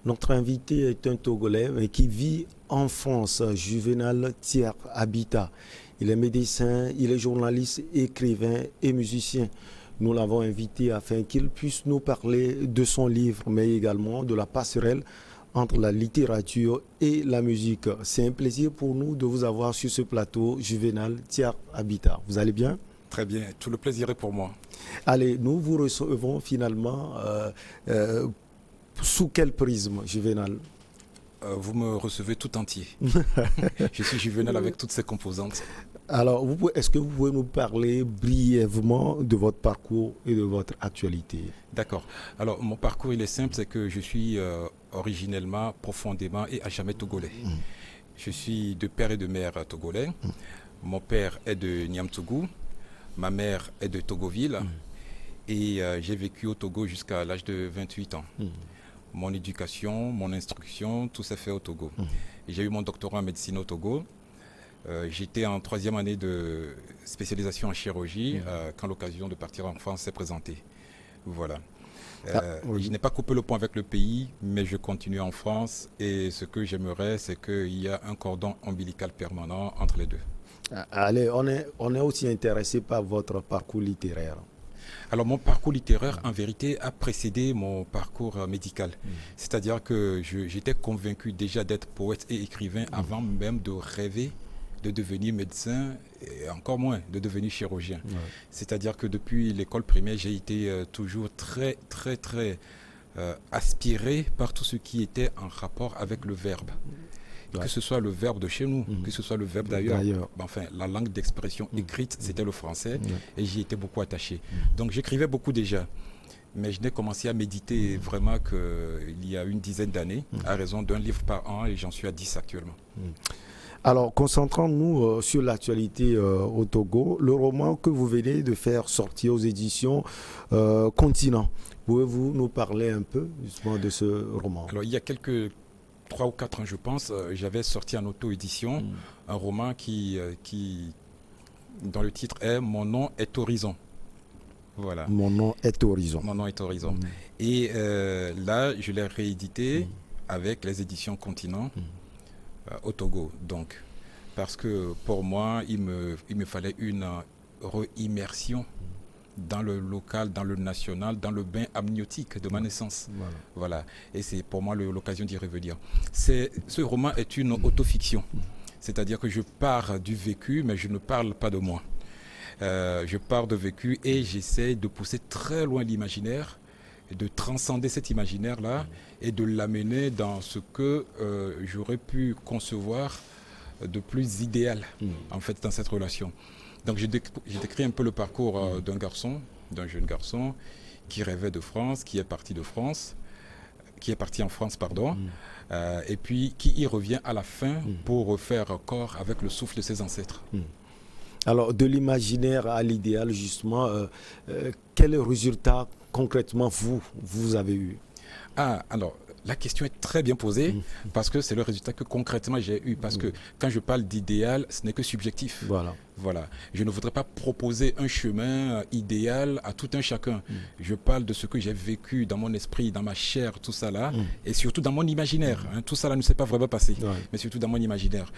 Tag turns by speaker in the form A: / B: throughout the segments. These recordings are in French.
A: Notre invité est un Togolais mais qui vit en France, Juvenal Thier Habitat. Il est médecin, il est journaliste, écrivain et musicien. Nous l'avons invité afin qu'il puisse nous parler de son livre, mais également de la passerelle entre la littérature et la musique. C'est un plaisir pour nous de vous avoir sur ce plateau, Juvenal Thier Habitat. Vous allez bien?
B: Très bien, tout le plaisir est pour moi.
A: Allez, nous vous recevons finalement sous quel prisme, Juvenal?
B: Vous me recevez tout entier. Je suis Juvenal avec toutes ses composantes.
A: Alors, est-ce que vous pouvez nous parler brièvement de votre parcours et de votre actualité?
B: D'accord. Alors, mon parcours, il est simple, c'est que je suis originellement, profondément et à jamais togolais. Je suis de père et de mère togolais. Mon père est de Niamtougou, ma mère est de Togoville et j'ai vécu au Togo jusqu'à l'âge de 28 ans. Mon éducation, mon instruction, tout s'est fait au Togo. J'ai eu mon doctorat en médecine au Togo. J'étais en 3e année de spécialisation en chirurgie quand l'occasion de partir en France s'est présentée. Voilà. Je n'ai pas coupé le pont avec le pays, mais je continue en France et ce que j'aimerais, c'est qu'il y a un cordon ombilical permanent entre les deux.
A: Allez, on est aussi intéressé par votre parcours littéraire.
B: Alors mon parcours littéraire, en vérité, a précédé mon parcours médical. C'est-à-dire que j'étais convaincu déjà d'être poète et écrivain avant même de rêver de devenir médecin et encore moins de devenir chirurgien. C'est-à-dire que depuis l'école primaire, j'ai été toujours très aspiré par tout ce qui était en rapport avec le verbe. Que ce soit le verbe de chez nous, que ce soit le verbe d'ailleurs. Enfin, la langue d'expression écrite, c'était le français et j'y étais beaucoup attaché. Donc j'écrivais beaucoup déjà. Mais je n'ai commencé à méditer vraiment qu'il y a une dizaine d'années, à raison d'un livre par an, et j'en suis à 10 actuellement.
A: Alors, concentrons-nous sur l'actualité au Togo. Le roman que vous venez de faire sortir aux éditions Continent. Pouvez-vous nous parler un peu justement de ce roman?
B: Alors, il y a 3 ou 4 ans, je pense, j'avais sorti en auto-édition un roman qui, dont le titre est « Mon nom est Horizon ». Voilà.
A: Mon nom est Horizon.
B: Mon nom est Horizon. Et là, je l'ai réédité avec les éditions Continent au Togo. Donc, parce que pour moi, il me fallait une re-immersion dans le local, dans le national, dans le bain amniotique de ma naissance. Voilà. Et c'est pour moi l'occasion d'y revenir. Ce roman est une autofiction. C'est-à-dire que je pars du vécu, mais je ne parle pas de moi. Je pars de vécu et j'essaie de pousser très loin l'imaginaire, de transcender cet imaginaire-là et de l'amener dans ce que j'aurais pu concevoir de plus idéal, en fait, dans cette relation. Donc j'ai décrit un peu le parcours d'un jeune garçon qui rêvait de France, qui est parti en France, pardon, et puis qui y revient à la fin pour refaire corps avec le souffle de ses ancêtres.
A: Alors, de l'imaginaire à l'idéal, justement, quel résultat concrètement vous avez eu?
B: Alors, la question est très bien posée parce que c'est le résultat que concrètement j'ai eu. Parce que quand je parle d'idéal, ce n'est que subjectif. Voilà. Je ne voudrais pas proposer un chemin idéal à tout un chacun. Je parle de ce que j'ai vécu dans mon esprit, dans ma chair, tout ça là, et surtout dans mon imaginaire. Tout ça là ne s'est pas vraiment passé, mais surtout dans mon imaginaire.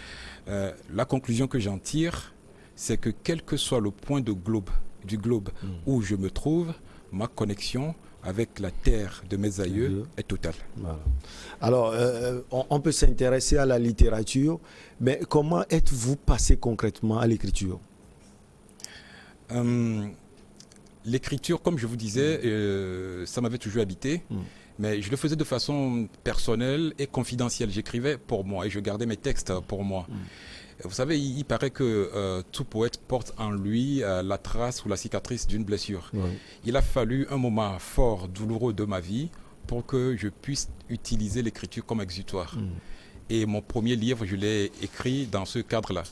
B: La conclusion que j'en tire, c'est que quel que soit le point du globe où je me trouve, ma connexion avec la terre de mes aïeux est totale.
A: Alors, on peut s'intéresser à la littérature, mais comment êtes-vous passé concrètement à l'écriture?
B: L'écriture, comme je vous disais, ça m'avait toujours habité, mais je le faisais de façon personnelle et confidentielle. J'écrivais pour moi et je gardais mes textes pour moi. Vous savez, il paraît que tout poète porte en lui la trace ou la cicatrice d'une blessure. Il a fallu un moment fort, douloureux de ma vie pour que je puisse utiliser l'écriture comme exutoire. Et mon premier livre, je l'ai écrit dans ce cadre-là.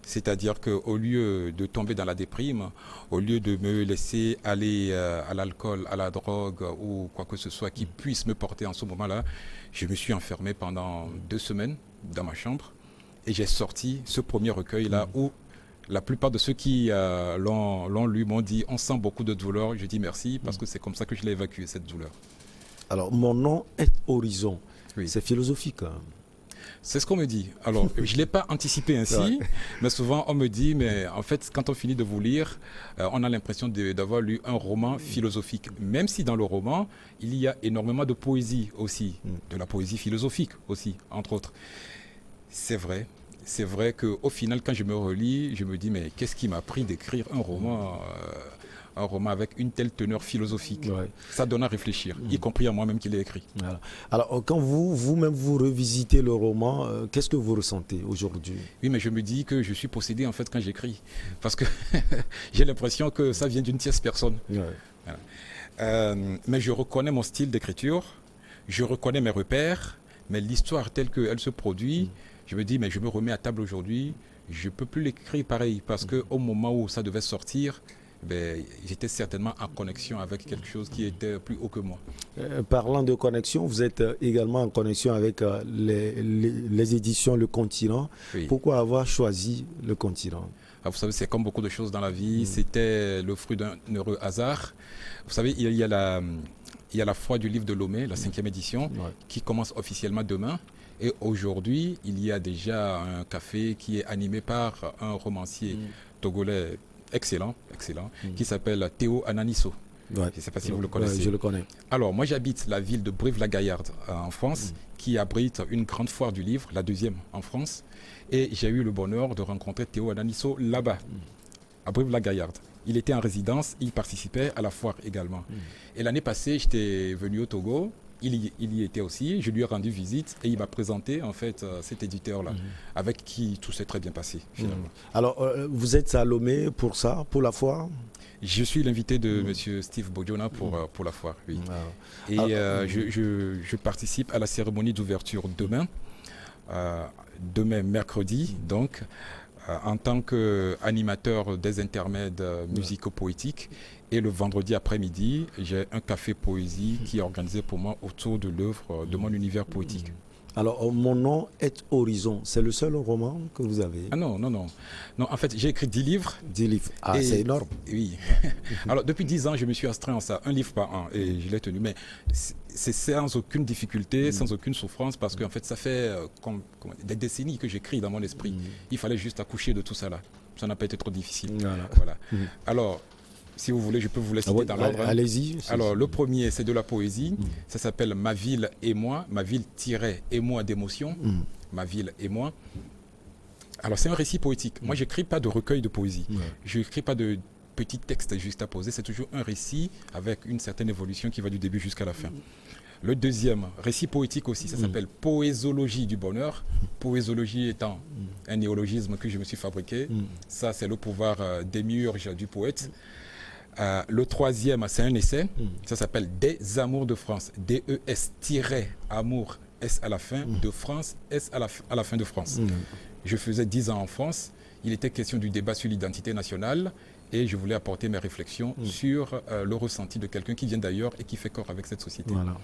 B: C'est-à-dire qu'au lieu de tomber dans la déprime, au lieu de me laisser aller à l'alcool, à la drogue ou quoi que ce soit qui puisse me porter en ce moment-là, je me suis enfermé pendant 2 semaines dans ma chambre. Et j'ai sorti ce premier recueil-là où la plupart de ceux qui l'ont lu m'ont dit « on sent beaucoup de douleur ». Je dis merci parce que c'est comme ça que je l'ai évacué, cette douleur.
A: Alors, mon nom est Horizon.
B: Oui.
A: C'est philosophique.
B: C'est ce qu'on me dit. Alors, je ne l'ai pas anticipé ainsi, mais souvent on me dit, mais en fait, quand on finit de vous lire, on a l'impression d'avoir lu un roman philosophique. Même si dans le roman, il y a énormément de poésie aussi, de la poésie philosophique aussi, entre autres. C'est vrai. C'est vrai qu'au final, quand je me relis, je me dis, mais qu'est-ce qui m'a pris d'écrire un roman avec une telle teneur philosophique. Ça donne à réfléchir, y compris à moi-même qui l'ai écrit.
A: Voilà. Alors, quand vous-même vous revisitez le roman, qu'est-ce que vous ressentez aujourd'hui?
B: Oui, mais je me dis que je suis possédé en fait quand j'écris. Parce que j'ai l'impression que ça vient d'une tierce personne. Voilà. Mais je reconnais mon style d'écriture, je reconnais mes repères, mais l'histoire telle qu'elle se produit, je me dis, mais je me remets à table aujourd'hui, je ne peux plus l'écrire pareil. Parce qu'au moment où ça devait sortir, j'étais certainement en connexion avec quelque chose qui était plus haut que moi.
A: Parlant de connexion, vous êtes également en connexion avec les éditions Le Continent. Oui. Pourquoi avoir choisi Le Continent?
B: Vous savez, c'est comme beaucoup de choses dans la vie, c'était le fruit d'un heureux hasard. Vous savez, il y a la foire du livre de Lomé, la 5e édition, qui commence officiellement demain. Et aujourd'hui, il y a déjà un café qui est animé par un romancier togolais excellent, qui s'appelle Théo Ananisso. Je ne sais pas si vous le connaissez.
A: Je le connais.
B: Alors, moi, j'habite la ville de Brive-la-Gaillarde en France, qui abrite une grande foire du livre, la 2e en France. Et j'ai eu le bonheur de rencontrer Théo Ananisso là-bas, à Brive-la-Gaillarde. Il était en résidence, il participait à la foire également. Et l'année passée, j'étais venu au Togo. Il y était aussi, je lui ai rendu visite et il m'a présenté en fait cet éditeur-là, avec qui tout s'est très bien passé finalement.
A: Alors, vous êtes à Lomé pour ça, pour la foire?
B: Je suis l'invité de M. Steve Bodiona pour la foire, oui. Et je participe à la cérémonie d'ouverture demain mercredi, donc, en tant qu'animateur des intermèdes musico-poétiques. Et le vendredi après-midi, j'ai un café poésie qui est organisé pour moi autour de l'œuvre de mon univers poétique.
A: Alors, Mon nom est Horizon. C'est le seul roman que vous avez?
B: Ah non. Non, en fait, j'ai écrit 10 livres.
A: 10 livres. Ah, c'est énorme.
B: Oui. Alors, depuis 10 ans, je me suis astreint à ça, un livre par an, et je l'ai tenu. Mais c'est sans aucune difficulté, sans aucune souffrance, parce qu'en fait, ça fait des décennies que j'écris dans mon esprit. Il fallait juste accoucher de tout ça là. Ça n'a pas été trop difficile. Voilà. Alors, si vous voulez, je peux vous les citer dans l'ordre.
A: Allez-y.
B: Alors, le premier, c'est de la poésie. Ça s'appelle Ma ville et moi. Ma ville-et moi d'émotion. Ma ville et moi. Alors, c'est un récit poétique. Moi, je n'écris pas de recueil de poésie. Je n'écris pas de petits textes juste à poser. C'est toujours un récit avec une certaine évolution qui va du début jusqu'à la fin. Le deuxième, récit poétique aussi, ça s'appelle Poésologie du bonheur. Poésologie étant un néologisme que je me suis fabriqué. Ça, c'est le pouvoir démiurge du poète. Le troisième, c'est un essai. Ça s'appelle Des amours de France. DES-amour, S à la fin, de France, S à la fin de France. Je faisais 10 ans en France. Il était question du débat sur l'identité nationale et je voulais apporter mes réflexions sur le ressenti de quelqu'un qui vient d'ailleurs et qui fait corps avec cette société. Voilà.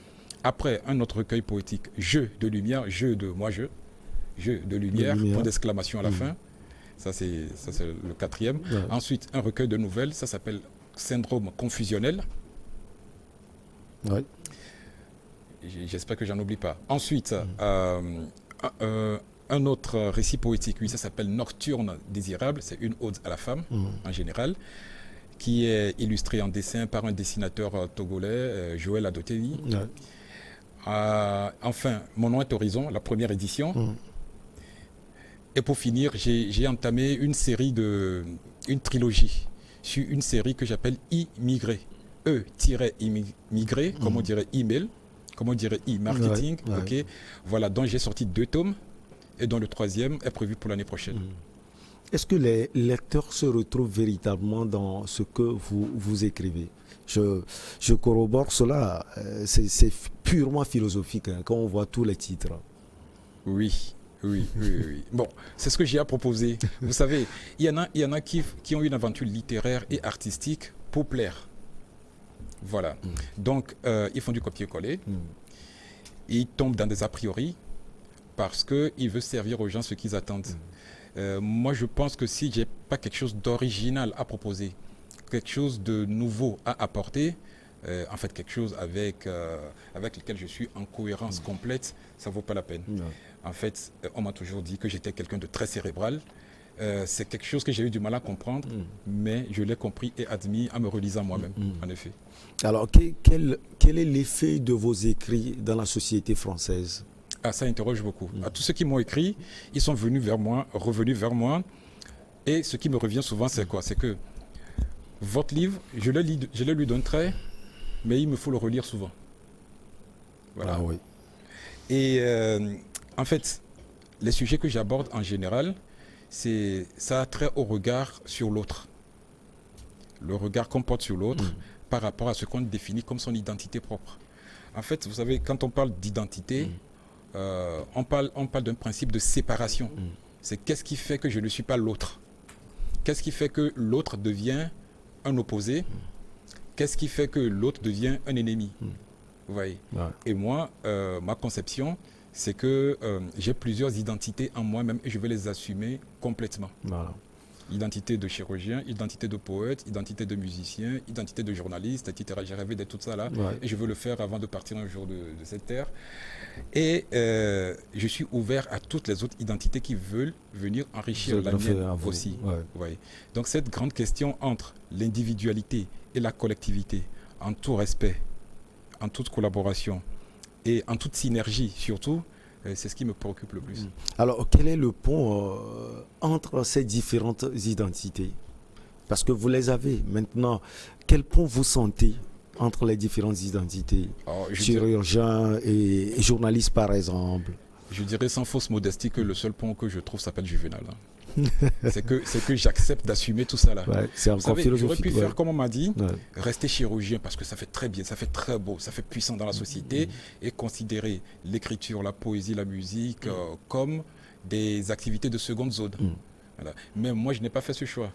B: Après, un autre recueil poétique, Jeu de lumière, jeu de lumière, point d'exclamation à la fin. Ça, c'est le quatrième. Ensuite, un recueil de nouvelles, ça s'appelle Syndrome confusionnel. J'espère que j'en oublie pas. Ensuite, un autre récit poétique, ça s'appelle Nocturne désirable. C'est une ode à la femme, en général, qui est illustrée en dessin par un dessinateur togolais, Joël Adotei. Enfin, Mon nom est Horizon, la première édition. Et pour finir, j'ai entamé une trilogie sur une série que j'appelle Immigré. E-immigré, comme on dirait email, comme on dirait e-marketing. Okay. Voilà, dont j'ai sorti 2 tomes et dont le 3e est prévu pour l'année prochaine.
A: Est-ce que les lecteurs se retrouvent véritablement dans ce que vous écrivez? Je corrobore cela, c'est purement philosophique quand on voit tous les titres.
B: Oui. Bon, c'est ce que j'ai à proposer. Vous savez, il y en a qui ont une aventure littéraire et artistique pour plaire. Voilà. Donc, ils font du copier-coller. Ils tombent dans des a priori parce qu'ils veulent servir aux gens ce qu'ils attendent. Moi, je pense que si je n'ai pas quelque chose d'original à proposer, quelque chose de nouveau à apporter, en fait quelque chose avec lequel je suis en cohérence complète, ça ne vaut pas la peine. En fait, on m'a toujours dit que j'étais quelqu'un de très cérébral. C'est quelque chose que j'ai eu du mal à comprendre, mais je l'ai compris et admis en me relisant moi-même, en effet.
A: Alors, quel est l'effet de vos écrits dans la société française?
B: Ça interroge beaucoup. À tous ceux qui m'ont écrit, ils sont venus vers moi, revenus vers moi, et ce qui me revient souvent, c'est quoi? C'est que votre livre, je le lu d'un trait, mais il me faut le relire souvent. Voilà.
A: Ah oui.
B: Et en fait, les sujets que j'aborde en général, ça a trait au regard sur l'autre. Le regard qu'on porte sur l'autre par rapport à ce qu'on définit comme son identité propre. En fait, vous savez, quand on parle d'identité, on parle d'un principe de séparation. C'est qu'est-ce qui fait que je ne suis pas l'autre? Qu'est-ce qui fait que l'autre devient un opposé? Qu'est-ce qui fait que l'autre devient un ennemi? Vous voyez? Ouais. Et moi, ma conception, c'est que j'ai plusieurs identités en moi-même et je vais les assumer complètement. Voilà. Identité de chirurgien, identité de poète, identité de musicien, identité de journaliste, etc. J'ai rêvé d'être tout ça là et je veux le faire avant de partir un jour de cette terre. Et je suis ouvert à toutes les autres identités qui veulent venir enrichir la mienne aussi. Ouais. Donc cette grande question entre l'individualité et la collectivité, en tout respect, en toute collaboration et en toute synergie surtout, c'est ce qui me préoccupe le plus.
A: Alors, quel est le pont entre ces différentes identités? Parce que vous les avez maintenant. Quel pont vous sentez entre les différentes identités? Chirurgien et journaliste, par exemple.
B: Je dirais sans fausse modestie que le seul pont que je trouve s'appelle Juvénal. C'est que j'accepte d'assumer tout ça là. Ouais, c'est encore philosophique. J'aurais pu faire comme on m'a dit, rester chirurgien parce que ça fait très bien, ça fait très beau, ça fait puissant dans la société et considérer l'écriture, la poésie, la musique comme des activités de seconde zone. Voilà. Mais moi, je n'ai pas fait ce choix.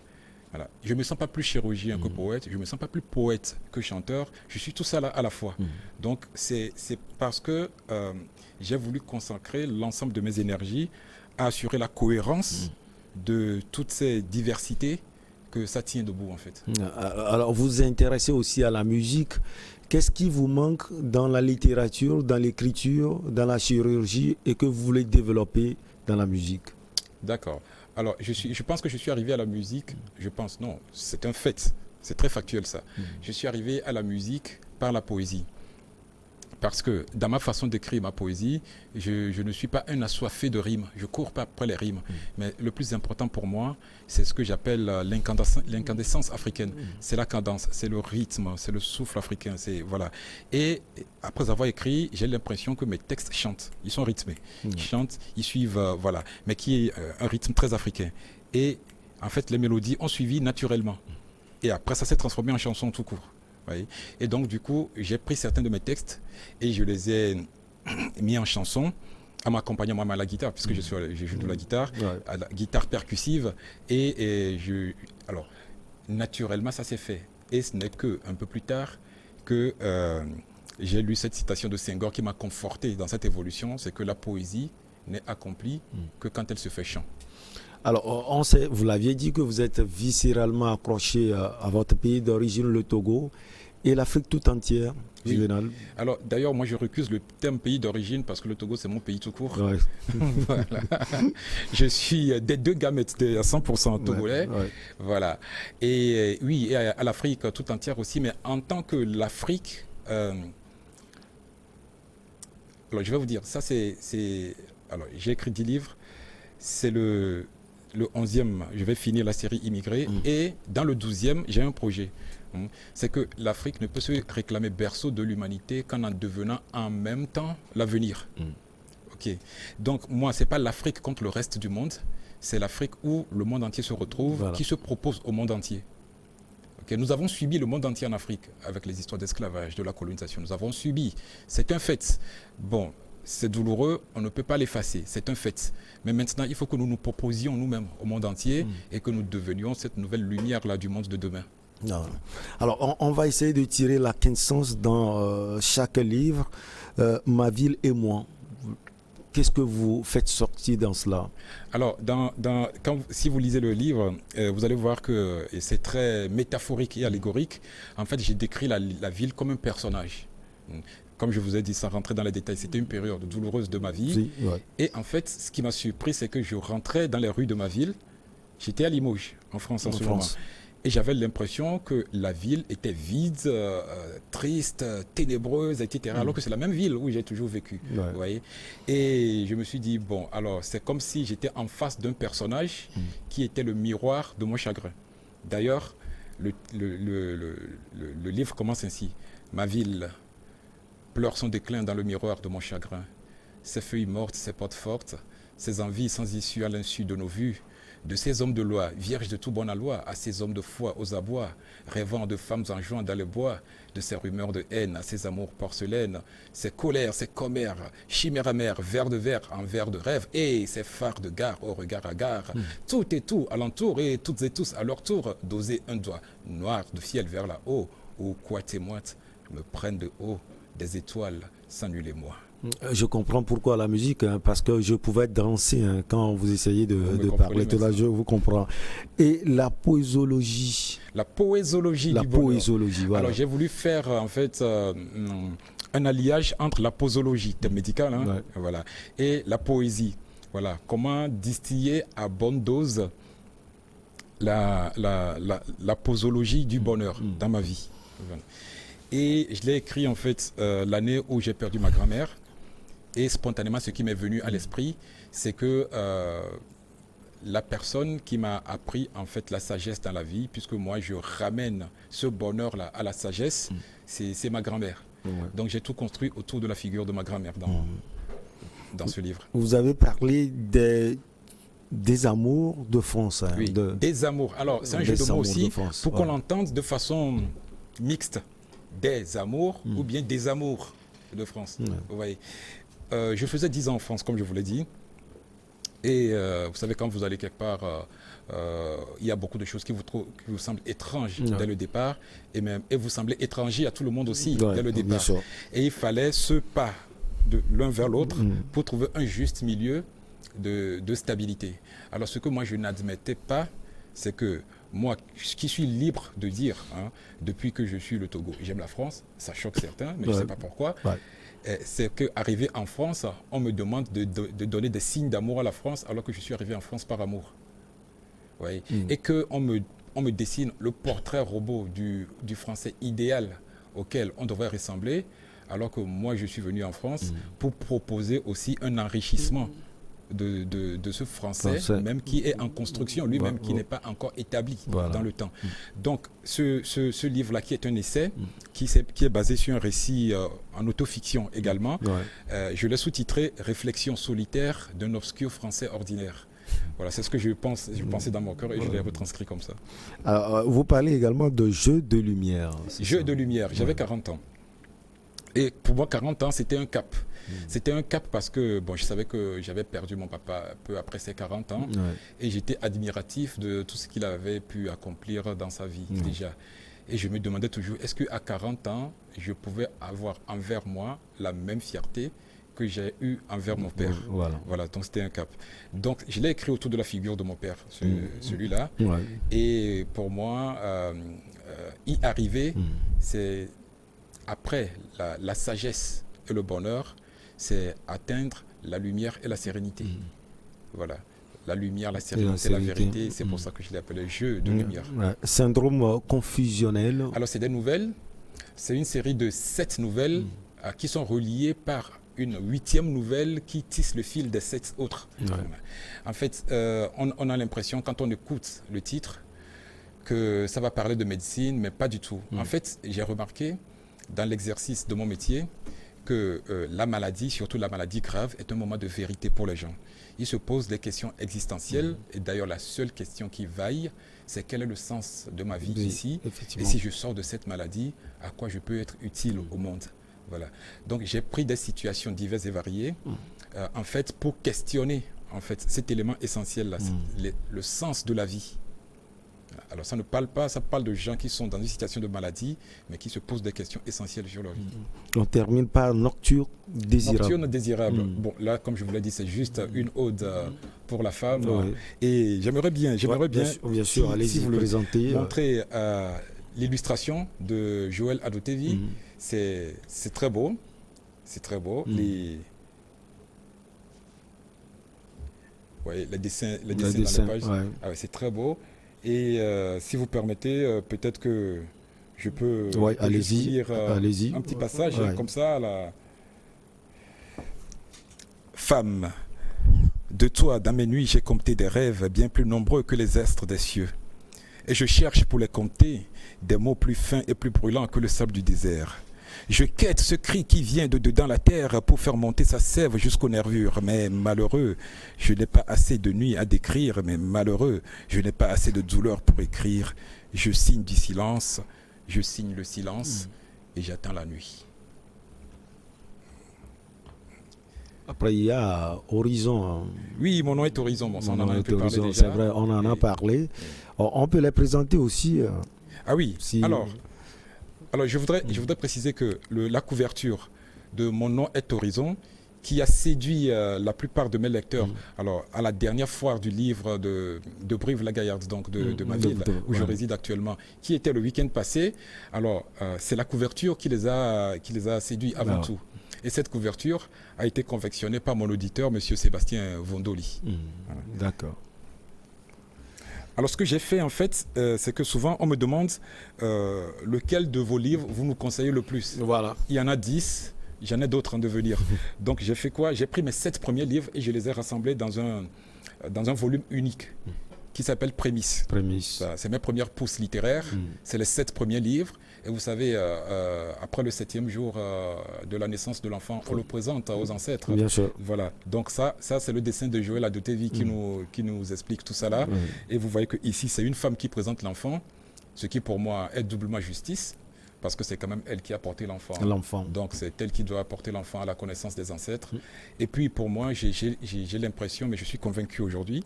B: Voilà. Je ne me sens pas plus chirurgien que poète, je ne me sens pas plus poète que chanteur, je suis tout ça là à la fois. Donc c'est parce que j'ai voulu consacrer l'ensemble de mes énergies à assurer la cohérence de toutes ces diversités que ça tient debout en fait.
A: Alors vous vous intéressez aussi à la musique. Qu'est-ce qui vous manque dans la littérature, dans l'écriture, dans la chirurgie et que vous voulez développer dans la musique?
B: D'accord. Alors je pense que je suis arrivé à la musique, non, c'est un fait, c'est très factuel ça. Je suis arrivé à la musique par la poésie. Parce que dans ma façon d'écrire ma poésie, je ne suis pas un assoiffé de rimes. Je ne cours pas après les rimes. Mais le plus important pour moi, c'est ce que j'appelle l'incandescence africaine. C'est la cadence, c'est le rythme, c'est le souffle africain. Voilà. Et après avoir écrit, j'ai l'impression que mes textes chantent. Ils sont rythmés. Ils chantent, ils suivent, voilà. Mais qui est un rythme très africain. Et en fait, les mélodies ont suivi naturellement. Et après, ça s'est transformé en chanson tout court. Oui. Et donc, du coup, j'ai pris certains de mes textes et je les ai mis en chanson en m'accompagnant moi à la guitare, puisque je joue de la guitare, à la guitare percussive. Alors, naturellement, ça s'est fait. Et ce n'est qu'un peu plus tard que j'ai lu cette citation de Senghor qui m'a conforté dans cette évolution, c'est que la poésie n'est accomplie que quand elle se fait chant.
A: Alors, on sait, vous l'aviez dit que vous êtes viscéralement accroché à votre pays d'origine, le Togo, et l'Afrique tout entière, Juvénal.
B: Alors, d'ailleurs, moi, je recuse le terme pays d'origine parce que le Togo, c'est mon pays tout court. Ouais. Voilà. Je suis des deux gamètes, à 100% togolais. Voilà. Et oui, et à l'Afrique tout entière aussi, mais en tant que l'Afrique... alors, je vais vous dire, ça, alors, j'ai écrit 10 livres. C'est le 11e, je vais finir la série Immigrés. Et dans le 12e, j'ai un projet. C'est que l'Afrique ne peut se réclamer berceau de l'humanité qu'en devenant en même temps l'avenir. Okay. Donc moi, ce n'est pas l'Afrique contre le reste du monde, c'est l'Afrique où le monde entier se retrouve, qui se propose au monde entier. Okay. Nous avons subi le monde entier en Afrique avec les histoires d'esclavage, de la colonisation. Nous avons subi, c'est un fait. Bon, c'est douloureux, on ne peut pas l'effacer, c'est un fait. Mais maintenant, il faut que nous nous proposions nous-mêmes au monde entier et que nous devenions cette nouvelle lumière-là du monde de demain.
A: Non. Alors, on va essayer de tirer la quintessence dans chaque livre. Ma ville et moi. qu'est-ce que vous faites sortir dans cela?
B: Alors, si vous lisez le livre, vous allez voir que et c'est très métaphorique et allégorique. En fait, j'ai décrit la ville comme un personnage. Comme je vous ai dit, sans rentrer dans les détails, c'était une période douloureuse de ma vie.
A: Oui, ouais.
B: Et en fait, ce qui m'a surpris, c'est que je rentrais dans les rues de ma ville. J'étais à Limoges, en France en ce moment. Et j'avais l'impression que la ville était vide, triste, ténébreuse, etc. Alors que c'est la même ville où j'ai toujours vécu.
A: Ouais.
B: Vous voyez. Et je me suis dit, bon, alors c'est comme si j'étais en face d'un personnage qui était le miroir de mon chagrin. D'ailleurs, le livre commence ainsi. Ma ville pleure son déclin dans le miroir de mon chagrin. Ses feuilles mortes, ses portes fortes, ses envies sans issue à l'insu de nos vues. De ces hommes de loi, vierges de tout bon aloi, à ces hommes de foi aux abois, rêvant de femmes en juin dans les bois, de ces rumeurs de haine à ces amours porcelaines, ces colères, ces commères, chimères amères, vers de verre en vers de rêve, et ces phares de gare au regard à gare, tout et tout alentour, et toutes et tous à leur tour, d'oser un doigt noir de fiel vers là-haut, où quoi témoigne me prennent de haut des étoiles sans nul émoi.
A: Je comprends pourquoi la musique, hein, parce que je pouvais danser quand vous essayez de parler. Tout là, je vous comprends. Et la poésologie.
B: La poésologie
A: La
B: du bonheur.
A: poésologie, voilà.
B: Alors j'ai voulu faire en fait un alliage entre la posologie, thème médical, hein,
A: Ouais.
B: voilà, et la poésie. Voilà, comment distiller à bonne dose la posologie du bonheur dans ma vie. Voilà. Et je l'ai écrit en fait l'année où j'ai perdu ma grand-mère. Et spontanément, ce qui m'est venu à l'esprit, c'est que la personne qui m'a appris en fait la sagesse dans la vie, puisque moi je ramène ce bonheur-là à la sagesse, c'est ma grand-mère.
A: Ouais.
B: Donc j'ai tout construit autour de la figure de ma grand-mère dans ce livre.
A: Vous avez parlé des amours de France. Hein,
B: Oui, des amours. Alors c'est un jeu de mots aussi, pour qu'on l'entende de façon mixte. Des amours ou bien des amours de France. Vous voyez. Je faisais 10 ans en France, comme je vous l'ai dit. Et vous savez, quand vous allez quelque part, il y a beaucoup de choses qui vous semblent étranges dès le départ. Et vous semblez étranger à tout le monde aussi dès le départ. Et il fallait ce pas de l'un vers l'autre pour trouver un juste milieu de stabilité. Alors ce que moi je n'admettais pas, c'est que moi, qui suis libre de dire, hein, depuis que je suis le Togo, j'aime la France, ça choque certains, mais je ne sais pas pourquoi. C'est qu'arrivé en France, on me demande de donner des signes d'amour à la France alors que je suis arrivé en France par amour. Ouais. Et qu'on me dessine le portrait robot du français idéal auquel on devrait ressembler, alors que moi je suis venu en France pour proposer aussi un enrichissement de ce français, même qui est en construction, lui-même qui n'est pas encore établi dans le temps. Donc ce livre-là, qui est un essai, qui est basé sur un récit en autofiction également, je l'ai sous-titré « Réflexion solitaire d'un obscur français ordinaire ». Voilà, c'est ce que je pensais dans mon cœur et je l'ai retranscrit comme ça.
A: Alors, vous parlez également de jeu de lumière.
B: Jeu de lumière, j'avais 40 ans. Et pour moi, 40 ans, c'était un cap. C'était un cap parce que bon, je savais que j'avais perdu mon papa peu après ses 40 ans. Et j'étais admiratif de tout ce qu'il avait pu accomplir dans sa vie déjà. Et je me demandais toujours, est-ce qu'à 40 ans, je pouvais avoir envers moi la même fierté que j'ai eu envers mon père. Voilà, donc c'était un cap. Donc je l'ai écrit autour de la figure de mon père, celui-là. Et pour moi, y arriver, c'est après la sagesse et le bonheur, c'est atteindre la lumière et la sérénité. Voilà. La lumière, la sérénité, la vérité, c'est pour ça que je l'ai appelé jeu de lumière.
A: Syndrome confusionnel.
B: Alors c'est des nouvelles, c'est une série de 7 nouvelles qui sont reliées par une 8e nouvelle qui tisse le fil des 7 autres. En fait, on a l'impression, quand on écoute le titre, que ça va parler de médecine, mais pas du tout. En fait, j'ai remarqué dans l'exercice de mon métier que la maladie, surtout la maladie grave, est un moment de vérité pour les gens. Ils se posent des questions existentielles et d'ailleurs la seule question qui vaille, c'est quel est le sens de ma vie ici et si je sors de cette maladie, à quoi je peux être utile au monde. Voilà. Donc j'ai pris des situations diverses et variées en fait pour questionner en fait cet élément essentiel là, le sens de la vie. Alors ça ne parle pas, ça parle de gens qui sont dans une situation de maladie, mais qui se posent des questions essentielles sur leur vie.
A: On termine par Nocturne désirable.
B: Nocturne désirable. Bon, là, comme je vous l'ai dit, c'est juste une ode pour la femme.
A: Ouais.
B: Et j'aimerais bien,
A: bien sûr, allez-y,
B: si vous le
A: présenter.
B: montrer l'illustration de Joël Adotevi. C'est très beau. C'est très beau. Les dessins dans les pages, ouais. C'est très beau. Et si vous permettez, peut-être que je peux lire un petit passage comme ça. Femme, de toi, dans mes nuits, j'ai compté des rêves bien plus nombreux que les astres des cieux. Et je cherche pour les compter des mots plus fins et plus brûlants que le sable du désert. Je quête ce cri qui vient de dedans la terre pour faire monter sa sève jusqu'aux nervures. Mais malheureux, je n'ai pas assez de nuit à décrire. Mais malheureux, je n'ai pas assez de douleur pour écrire. Je signe du silence, je signe le silence et j'attends la nuit.
A: Après, il y a Horizon.
B: Oui, mon nom est Horizon. Bon, ça, on en a un peu parlé déjà.
A: C'est vrai, on en a parlé. On peut les présenter aussi.
B: Ah oui, alors je voudrais préciser que la couverture de Mon nom est Horizon, qui a séduit la plupart de mes lecteurs. Alors, à la dernière foire du livre de Brive-la-Gaillarde, donc de ma ville, où je réside actuellement, qui était le week-end passé. Alors, c'est la couverture qui les a séduits avant tout. Et cette couverture a été confectionnée par mon auditeur, M. Sébastien Vondoli.
A: Voilà. D'accord.
B: Alors, ce que j'ai fait, en fait, c'est que souvent, on me demande lequel de vos livres vous nous conseillez le plus.
A: Voilà.
B: Il y en a 10, j'en ai d'autres en devenir. Donc, j'ai fait quoi? J'ai pris mes 7 premiers livres et je les ai rassemblés dans un volume unique qui s'appelle Prémices. C'est mes premières pousses littéraires. C'est les 7 premiers livres. Et vous savez, après le 7e jour de la naissance de l'enfant, on le présente aux ancêtres.
A: Bien sûr.
B: Voilà. Donc ça c'est le dessin de Joël Adotevi qui nous explique tout ça là. Et vous voyez que ici, c'est une femme qui présente l'enfant, ce qui pour moi est doublement justice, parce que c'est quand même elle qui a porté l'enfant. Donc c'est elle qui doit apporter l'enfant à la connaissance des ancêtres. Et puis pour moi, j'ai l'impression, mais je suis convaincu aujourd'hui,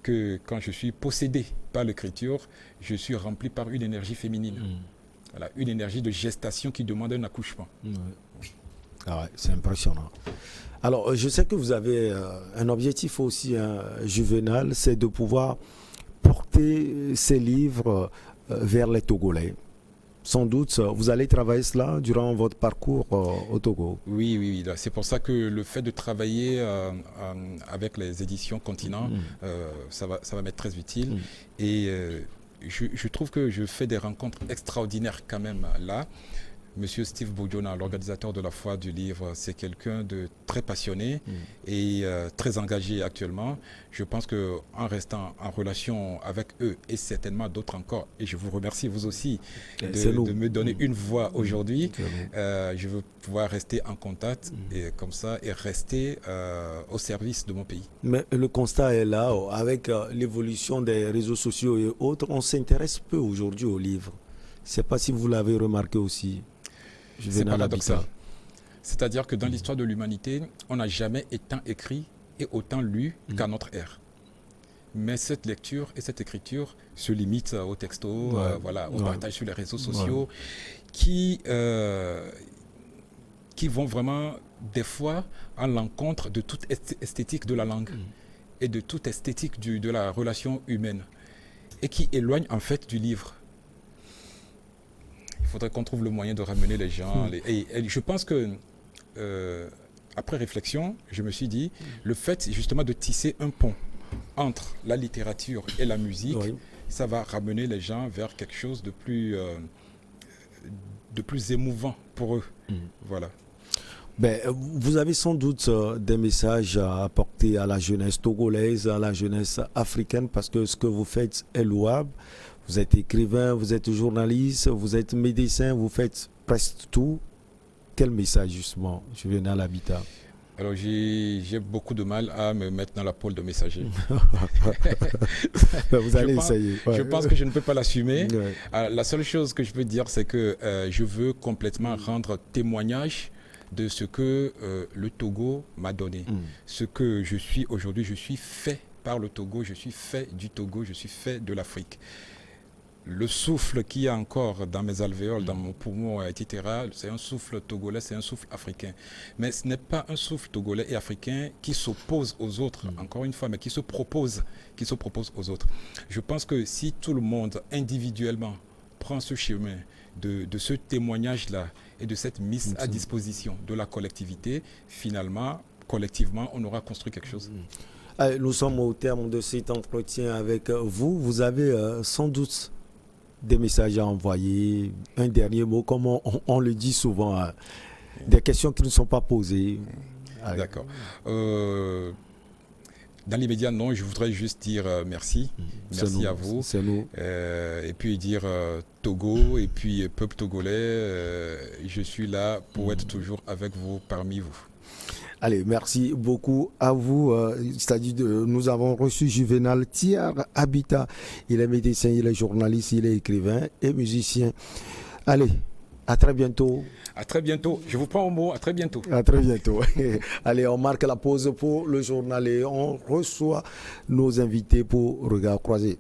B: que quand je suis possédé par l'écriture, je suis rempli par une énergie féminine. Voilà, une énergie de gestation qui demande un accouchement.
A: Ah ouais, c'est impressionnant. Alors, je sais que vous avez un objectif aussi juvénal, c'est de pouvoir porter ces livres vers les Togolais. Sans doute, vous allez travailler cela durant votre parcours au Togo.
B: Oui. C'est pour ça que le fait de travailler avec les éditions Continent, ça va m'être très utile. Et je trouve que je fais des rencontres extraordinaires quand même là. Monsieur Steve Boudjona, l'organisateur de la foire du livre, c'est quelqu'un de très passionné et très engagé actuellement. Je pense qu'en restant en relation avec eux et certainement d'autres encore, et je vous remercie vous aussi de me donner une voix aujourd'hui, je veux pouvoir rester en contact et comme ça et rester au service de mon pays.
A: Mais le constat est là, avec l'évolution des réseaux sociaux et autres, on s'intéresse peu aujourd'hui aux livres. Je ne sais pas si vous l'avez remarqué aussi.
B: C'est paradoxal. C'est-à-dire que dans l'histoire de l'humanité, on n'a jamais autant écrit et autant lu qu'à notre ère. Mais cette lecture et cette écriture se limitent au texto, au partage sur les réseaux sociaux, qui vont vraiment, des fois, à l'encontre de toute esthétique de la langue et de toute esthétique de la relation humaine, et qui éloignent en fait du livre. Il faudrait qu'on trouve le moyen de ramener les gens. Et je pense que, après réflexion, je me suis dit, le fait justement de tisser un pont entre la littérature et la musique, ça va ramener les gens vers quelque chose de plus émouvant pour eux. Voilà.
A: Ben, vous avez sans doute des messages à apporter à la jeunesse togolaise, à la jeunesse africaine, parce que ce que vous faites est louable. Vous êtes écrivain, vous êtes journaliste, vous êtes médecin, vous faites presque tout. Quel message justement, Juvénal Habitat?
B: Alors j'ai beaucoup de mal à me mettre dans la pôle de messager.
A: Vous allez essayer.
B: Je pense que je ne peux pas l'assumer. La seule chose que je peux dire, c'est que je veux complètement rendre témoignage de ce que le Togo m'a donné. Ce que je suis aujourd'hui, je suis fait par le Togo, je suis fait du Togo, je suis fait de l'Afrique. le souffle qu'il y a encore dans mes alvéoles, dans mon poumon, etc., c'est un souffle togolais, c'est un souffle africain. Mais ce n'est pas un souffle togolais et africain qui s'oppose aux autres, encore une fois, mais qui se propose aux autres. Je pense que si tout le monde, individuellement, prend ce chemin de ce témoignage-là et de cette mise à disposition de la collectivité, finalement, collectivement, on aura construit quelque chose.
A: Nous sommes au terme de cet entretien avec vous. Vous avez sans doute des messages à envoyer, un dernier mot, comme on le dit souvent, des questions qui ne sont pas posées.
B: D'accord. Dans l'immédiat, non, je voudrais juste dire merci. Merci à vous.
A: C'est nous.
B: Et puis dire Togo et puis peuple togolais, je suis là pour être toujours avec vous, parmi vous.
A: Allez, merci beaucoup à vous. C'est-à-dire, nous avons reçu Juvénal Thier Habitat. Il est médecin, il est journaliste, il est écrivain et musicien. Allez, à très bientôt.
B: À très bientôt. Je vous prends au mot. À très bientôt.
A: À très bientôt. Allez, on marque la pause pour le journal et on reçoit nos invités pour Regard Croisé.